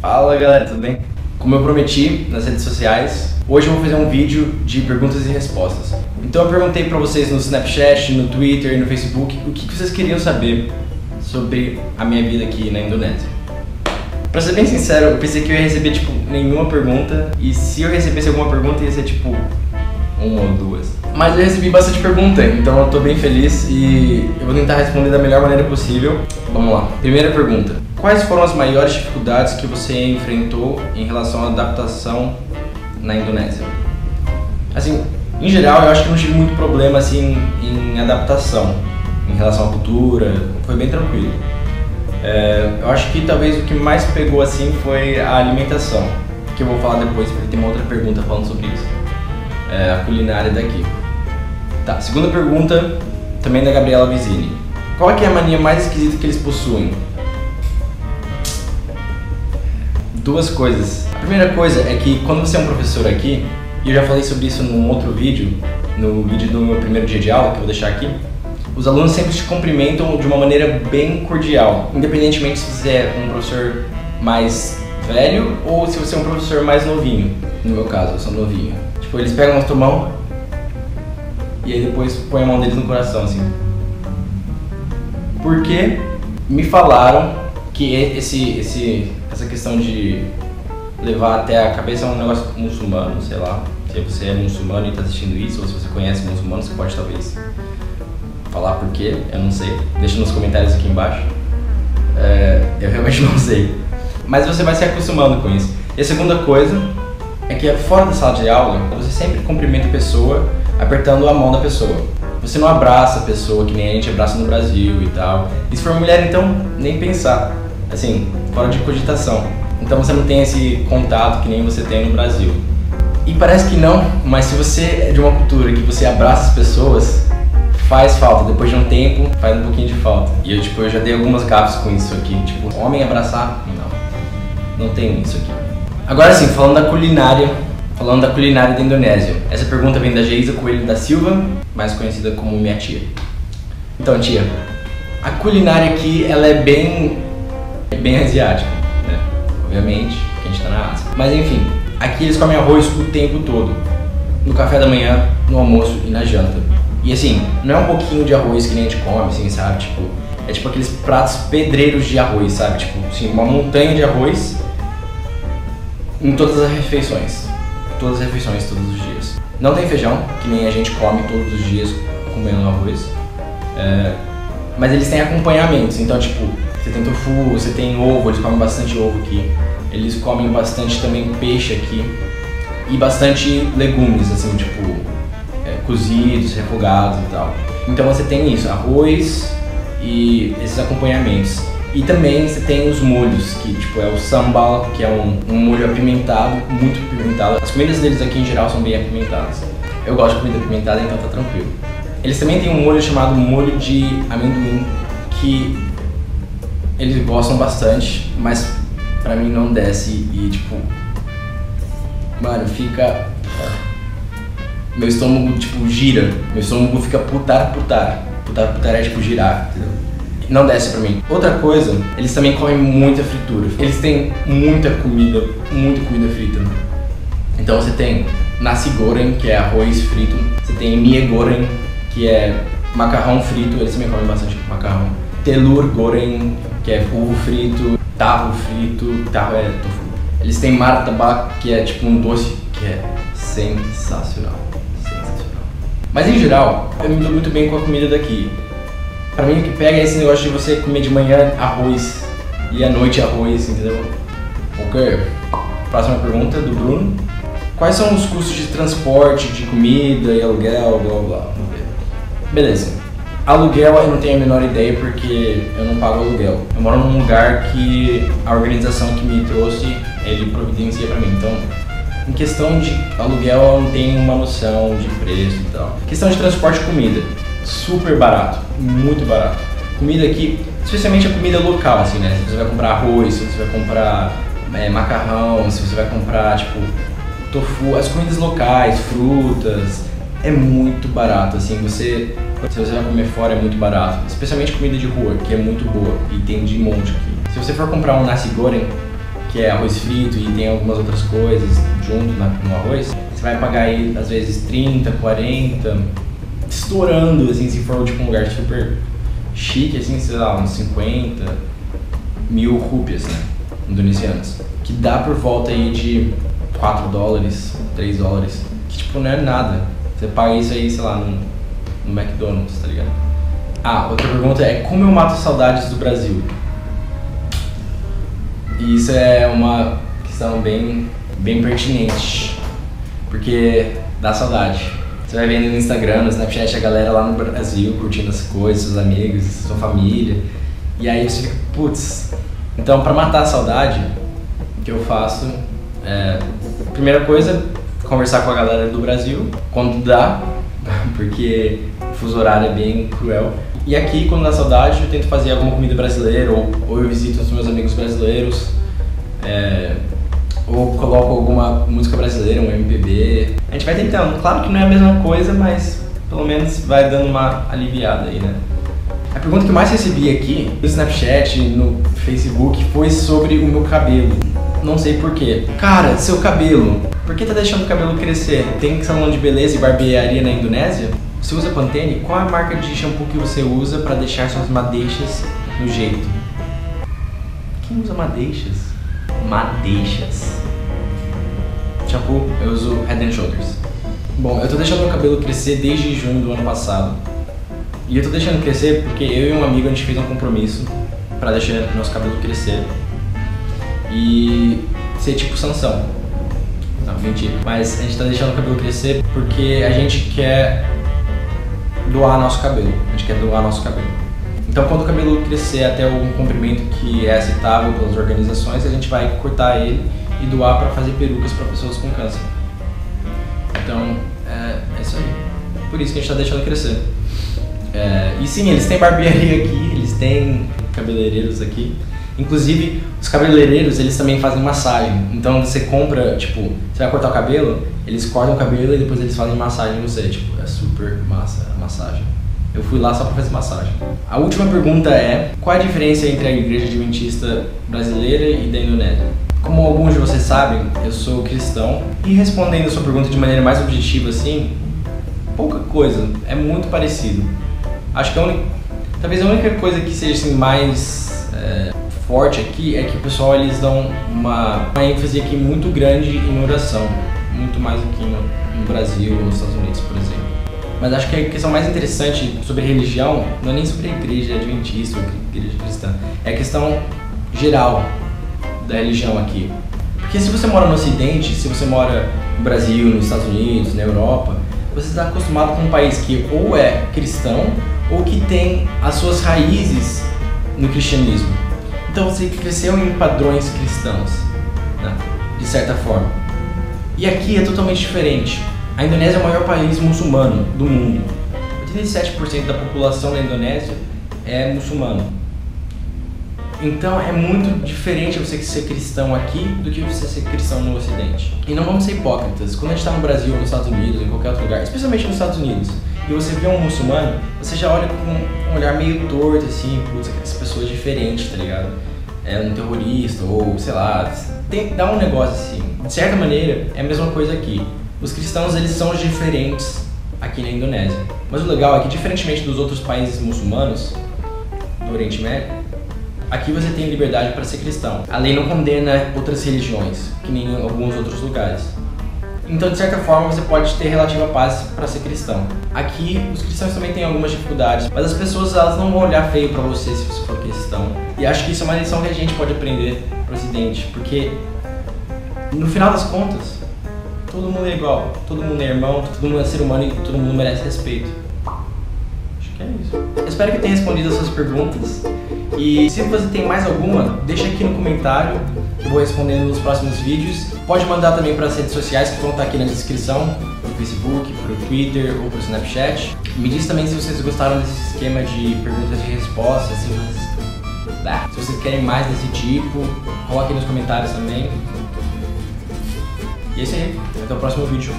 Fala galera, tudo bem? Como eu prometi nas redes sociais, hoje eu vou fazer um vídeo de perguntas e respostas. Então eu perguntei pra vocês no Snapchat, no Twitter e no Facebook o que vocês queriam saber sobre a minha vida aqui na Indonésia. Pra ser bem sincero, eu pensei que eu ia receber tipo nenhuma pergunta, e se eu recebesse alguma pergunta ia ser tipo uma ou duas. Mas eu recebi bastante pergunta, então eu tô bem feliz e eu vou tentar responder da melhor maneira possível. Vamos lá. Primeira pergunta. Quais foram as maiores dificuldades que você enfrentou em relação à adaptação na Indonésia? Assim, em geral eu acho que não tive muito problema assim em adaptação em relação à cultura, foi bem tranquilo. Eu acho que talvez o que mais pegou assim foi a alimentação, que eu vou falar depois porque tem uma outra pergunta falando sobre isso. A culinária daqui. Tá, segunda pergunta, também da Gabriela Vizini. Qual é a mania mais esquisita que eles possuem? Duas coisas. A primeira coisa é que quando você é um professor aqui, e eu já falei sobre isso num outro vídeo, no vídeo do meu primeiro dia de aula, que eu vou deixar aqui, os alunos sempre te cumprimentam de uma maneira bem cordial, independentemente se você é um professor mais velho ou se você é um professor mais novinho. No meu caso, eu sou novinho. Tipo, eles pegam a tua mão e aí depois põem a mão deles no coração, assim. Porque me falaram que essa questão de levar até a cabeça é um negócio muçulmano, sei lá. Se você é muçulmano e está assistindo isso, ou se você conhece muçulmano, você pode talvez falar por quê, eu não sei. Deixa nos comentários aqui embaixo. Eu realmente não sei. Mas você vai se acostumando com isso. E a segunda coisa é que fora da sala de aula, você sempre cumprimenta a pessoa apertando a mão da pessoa. Você não abraça a pessoa que nem a gente abraça no Brasil e tal. E se for mulher, então, nem pensar. Assim, fora de cogitação. Então você não tem esse contato que nem você tem no Brasil. E parece que não, mas se você é de uma cultura que você abraça as pessoas, faz falta. Depois de um tempo, faz um pouquinho de falta. E eu já dei algumas gafes com isso aqui. Tipo, homem abraçar? Não tem isso aqui. Agora sim, falando da culinária da Indonésia. Essa pergunta vem da Geisa Coelho da Silva, mais conhecida como minha tia. Então, tia, a culinária aqui, ela é bem asiática, né? Obviamente, porque a gente tá na Ásia. Mas enfim, aqui eles comem arroz o tempo todo. No café da manhã, no almoço e na janta. E assim, não é um pouquinho de arroz que nem a gente come, assim, sabe? Tipo, é tipo aqueles pratos pedreiros de arroz, sabe? Tipo, assim, uma montanha de arroz em todas as refeições. Todos os dias. Não tem feijão, que nem a gente come todos os dias comendo arroz. Mas eles têm acompanhamentos, então tipo, você tem tofu, você tem ovo, eles comem bastante ovo aqui. Eles comem bastante também peixe aqui. E bastante legumes, assim, tipo, cozidos, refogados e tal. Então você tem isso, arroz e esses acompanhamentos. E também você tem os molhos, que tipo é o sambal, que é um molho apimentado, muito apimentado. As comidas deles aqui em geral são bem apimentadas. Eu gosto de comida apimentada, então tá tranquilo. Eles também têm um molho chamado molho de amendoim, que eles gostam bastante, mas pra mim não desce e tipo... Mano, fica... Meu estômago tipo gira, meu estômago fica putar. Putar é tipo girar, entendeu? Não desce pra mim. Outra coisa, eles também comem muita fritura. Eles têm muita comida frita. Então você tem nasi goreng, que é arroz frito. Você tem mie goreng, que é macarrão frito. Eles também comem bastante macarrão. Telur goreng, que é ovo frito. Tahu frito. Tahu é tofu. Eles têm martabak, que é tipo um doce que é sensacional. Mas em geral, eu me dou muito bem com a comida daqui. Pra mim o que pega é esse negócio de você comer de manhã arroz e à noite arroz, entendeu? Ok. Próxima pergunta do Bruno. Quais são os custos de transporte, de comida e aluguel, blá blá blá? Vamos ver. Beleza. Aluguel eu não tenho a menor ideia porque eu não pago aluguel. Eu moro num lugar que a organização que me trouxe, ele providencia pra mim. Então, em questão de aluguel eu não tenho uma noção de preço e tal. Questão de transporte e comida. Super barato, muito barato. Comida aqui, especialmente a comida local, assim, né? Se você vai comprar arroz, se você vai comprar macarrão, se você vai comprar, tipo, tofu, as comidas locais, frutas, é muito barato, assim, se você vai comer fora é muito barato. Especialmente comida de rua, que é muito boa e tem de monte aqui. Se você for comprar um nasi goreng, que é arroz frito e tem algumas outras coisas junto no arroz, você vai pagar aí às vezes 30, 40, estourando, assim, se for tipo um lugar super chique, assim, sei lá, uns 50 mil rupias, né, indonesianas, que dá por volta aí de 4 dólares, 3 dólares, que tipo não é nada. Você paga isso aí, sei lá, no McDonald's, tá ligado? Ah, outra pergunta é como eu mato saudades do Brasil? E isso é uma questão bem pertinente, porque dá saudade. Você vai vendo no Instagram, no Snapchat, a galera lá no Brasil curtindo as coisas, seus amigos, sua família, e aí você fica, putz. Então, pra matar a saudade, o que eu faço é, primeira coisa, conversar com a galera do Brasil, quando dá, porque o fuso horário é bem cruel. E aqui, quando dá saudade, eu tento fazer alguma comida brasileira, ou eu visito os meus amigos brasileiros, ou coloco alguma música brasileira, um MPB. A gente vai tentando. Claro que não é a mesma coisa, mas pelo menos vai dando uma aliviada aí, né? A pergunta que eu mais recebi aqui no Snapchat, no Facebook, foi sobre o meu cabelo. Não sei porquê. Cara, seu cabelo, por que tá deixando o cabelo crescer? Tem salão de beleza e barbearia na Indonésia? Você usa Pantene? Qual é a marca de shampoo que você usa para deixar suas madeixas no jeito? Quem usa madeixas? Madeixas. Shampoo, eu uso Head & Shoulders. Bom, eu tô deixando meu cabelo crescer desde junho do ano passado. E eu tô deixando crescer porque eu e um amigo, a gente fez um compromisso para deixar nosso cabelo crescer e ser tipo Sansão. Não, mentira. Mas a gente tá deixando o cabelo crescer porque a gente quer doar nosso cabelo. A gente quer doar nosso cabelo. Então, quando o cabelo crescer até um comprimento que é aceitável pelas organizações, a gente vai cortar ele e doar para fazer perucas para pessoas com câncer. Então, é isso aí. Por isso que a gente tá deixando crescer. E sim, eles têm barbearia aqui, eles têm cabeleireiros aqui. Inclusive, os cabeleireiros, eles também fazem massagem. Então, você compra, tipo, você vai cortar o cabelo, eles cortam o cabelo e depois eles fazem massagem em você. Tipo, é super massa a massagem. Eu fui lá só pra fazer massagem. A última pergunta é, qual a diferença entre a igreja adventista brasileira e da Indonésia? Como alguns de vocês sabem, eu sou cristão. E respondendo a sua pergunta de maneira mais objetiva assim, pouca coisa, é muito parecido. Acho que talvez a única coisa que seja assim, mais forte aqui é que o pessoal eles dão uma ênfase aqui muito grande em oração, muito mais do que no Brasil ou nos Estados Unidos, por exemplo. Mas acho que a questão mais interessante sobre religião não é nem sobre a igreja adventista ou a igreja cristã, é a questão geral da religião aqui. Porque se você mora no Ocidente, se você mora no Brasil, nos Estados Unidos, na Europa, você está acostumado com um país que ou é cristão ou que tem as suas raízes no cristianismo. Então você cresceu em padrões cristãos, né? De certa forma. E aqui é totalmente diferente. A Indonésia é o maior país muçulmano do mundo. 87% da população da Indonésia é muçulmana. Então é muito diferente você ser cristão aqui do que você ser cristão no Ocidente. E não vamos ser hipócritas. Quando a gente está no Brasil, nos Estados Unidos, em qualquer outro lugar, especialmente nos Estados Unidos, e você vê um muçulmano, você já olha com um olhar meio torto, assim, putz, essa pessoa é diferente, tá ligado? É um terrorista, ou sei lá, dá um negócio assim. De certa maneira, é a mesma coisa aqui. Os cristãos, eles são diferentes aqui na Indonésia. Mas o legal é que, diferentemente dos outros países muçulmanos do Oriente Médio, aqui você tem liberdade para ser cristão. A lei não condena outras religiões, que nem em alguns outros lugares. Então, de certa forma, você pode ter relativa paz para ser cristão. Aqui, os cristãos também têm algumas dificuldades, mas as pessoas elas não vão olhar feio para você se você for cristão. E acho que isso é uma lição que a gente pode aprender pro Ocidente, porque no final das contas, todo mundo é igual, todo mundo é irmão, todo mundo é ser humano e todo mundo merece respeito. Acho que é isso. Eu espero que eu tenha respondido as suas perguntas. E se você tem mais alguma, deixa aqui no comentário, que eu vou respondendo nos próximos vídeos. Pode mandar também para as redes sociais que vão estar aqui na descrição, pro Facebook, pro Twitter ou pro Snapchat. Me diz também se vocês gostaram desse esquema de perguntas e respostas, se vocês querem mais desse tipo, coloque nos comentários também. E é isso aí, até o próximo vídeo.